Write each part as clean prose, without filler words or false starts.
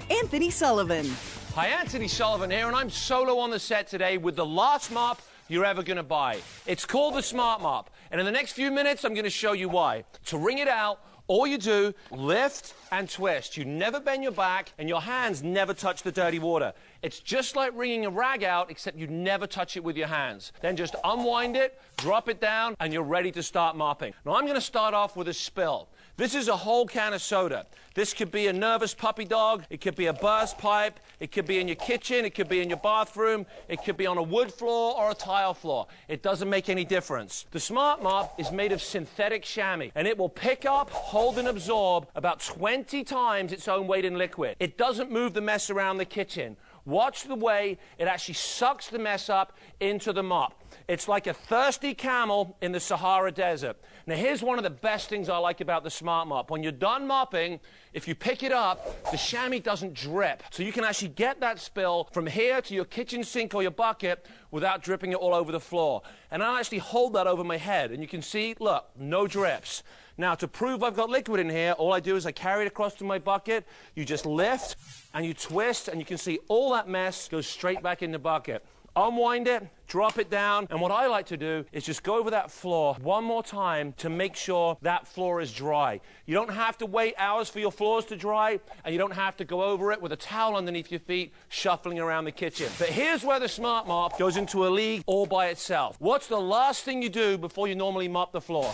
Anthony Sullivan. Hi, Anthony Sullivan here, and I'm solo on the set today with the last mop you're ever going to buy. It's called the Smart Mop, and in the next few minutes, I'm going to show you why. To wring it out, all you do, lift and twist. You never bend your back, and your hands never touch the dirty water. It's just like wringing a rag out, except you never touch it with your hands. Then just unwind it, drop it down, and you're ready to start mopping. Now, I'm going to start off with a spill. This is a whole can of soda. This could be a nervous puppy dog. It could be a burst pipe. It could be in your kitchen. It could be in your bathroom. It could be on a wood floor or a tile floor. It doesn't make any difference. The Smart Mop is made of synthetic chamois, and it will pick up, hold, and absorb about 20 times its own weight in liquid. It doesn't move the mess around the kitchen. Watch the way it actually sucks the mess up into the mop. It's like a thirsty camel in the Sahara Desert. Now, here's one of the best things I like about the Smart Mop. When you're done mopping, if you pick it up, the chamois doesn't drip. So you can actually get that spill from here to your kitchen sink or your bucket without dripping it all over the floor. And I'll actually hold that over my head. And you can see, look, no drips. Now, to prove I've got liquid in here, all I do is I carry it across to my bucket. You just lift and you twist, and you can see all that mess goes straight back in the bucket. Unwind it, drop it down, and what I like to do is just go over that floor one more time to make sure that floor is dry. You don't have to wait hours for your floors to dry, and you don't have to go over it with a towel underneath your feet shuffling around the kitchen. But here's where the Smart Mop goes into a league all by itself. What's the last thing you do before you normally mop the floor?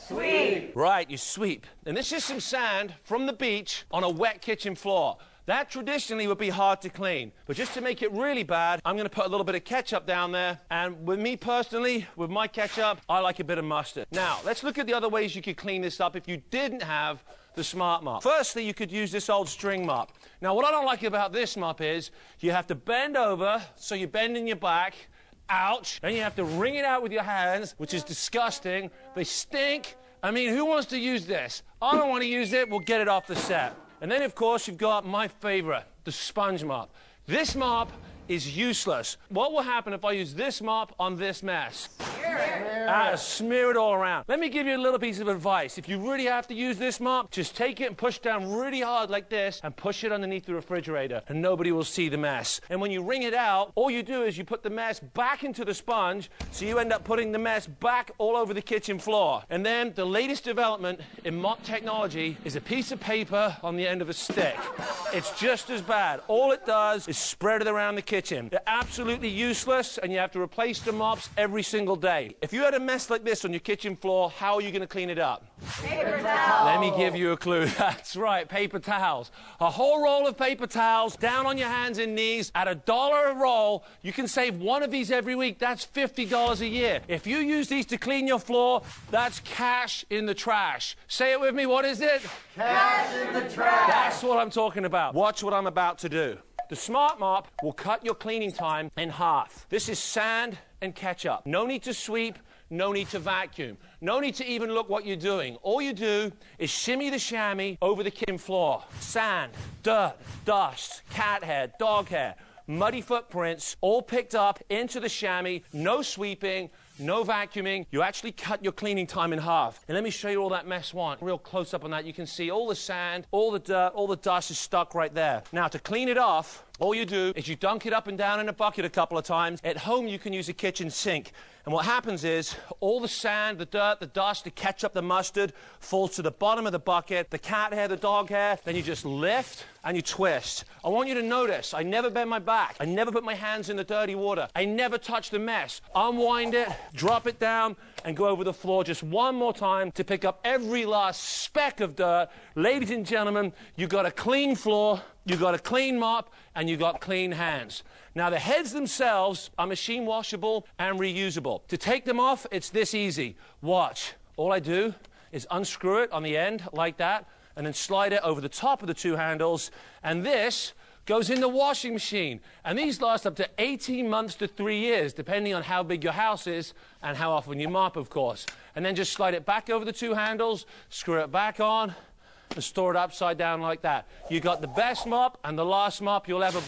Sweep. Right, you sweep. And this is some sand from the beach on a wet kitchen floor. That traditionally would be hard to clean, but just to make it really bad, I'm going to put a little bit of ketchup down there, and with me personally, with my ketchup, I like a bit of mustard. Now, let's look at the other ways you could clean this up if you didn't have the Smart Mop. Firstly, you could use this old string mop. Now, what I don't like about this mop is you have to bend over, so you're bending your back. Ouch. Then you have to wring it out with your hands, which is disgusting. They stink. I mean, who wants to use this? I don't want to use it. We'll get it off the set. And then, of course, you've got my favorite, the sponge mop. This mop is useless. What will happen if I use this mop on this mess? Smear it all around. Let me give you a little piece of advice. If you really have to use this mop, just take it and push down really hard like this and push it underneath the refrigerator, and nobody will see the mess. And when you wring it out, all you do is you put the mess back into the sponge, so you end up putting the mess back all over the kitchen floor. And then the latest development in mop technology is a piece of paper on the end of a stick. It's just as bad. All it does is spread it around the kitchen. They're absolutely useless, and you have to replace the mops every single day. If you had a mess like this on your kitchen floor, how are you going to clean it up? Paper towels. Let me give you a clue. That's right, paper towels. A whole roll of paper towels down on your hands and knees at $1 a roll. You can save one of these every week. That's $50 a year. If you use these to clean your floor, that's cash in the trash. Say it with me. What is it? Cash in the trash. That's what I'm talking about. Watch what I'm about to do. The Smart Mop will cut your cleaning time in half. This is sand and ketchup. No need to sweep, no need to vacuum, no need to even look what you're doing. All you do is shimmy the chamois over the kitchen floor. Sand, dirt, dust, cat hair, dog hair, muddy footprints, all picked up into the chamois, no sweeping, no vacuuming. You actually cut your cleaning time in half. And let me show you all that mess one. Real close up on that. You can see all the sand, all the dirt, all the dust is stuck right there. Now, to clean it off, all you do is you dunk it up and down in a bucket a couple of times. At home, you can use a kitchen sink. And what happens is all the sand, the dirt, the dust, the ketchup, the mustard falls to the bottom of the bucket, the cat hair, the dog hair. Then you just lift and you twist. I want you to notice, I never bend my back. I never put my hands in the dirty water. I never touch the mess. Unwind it, drop it down, and go over the floor just one more time to pick up every last speck of dirt. Ladies and gentlemen, you got a clean floor, you got a clean mop, and you got clean hands. Now, the heads themselves are machine washable and reusable. To take them off, it's this easy. Watch. All I do is unscrew it on the end like that, and then slide it over the top of the two handles, and this goes in the washing machine. And these last up to 18 months to 3 years, depending on how big your house is and how often you mop, of course. And then just slide it back over the two handles, screw it back on, and store it upside down like that. You got the best mop and the last mop you'll ever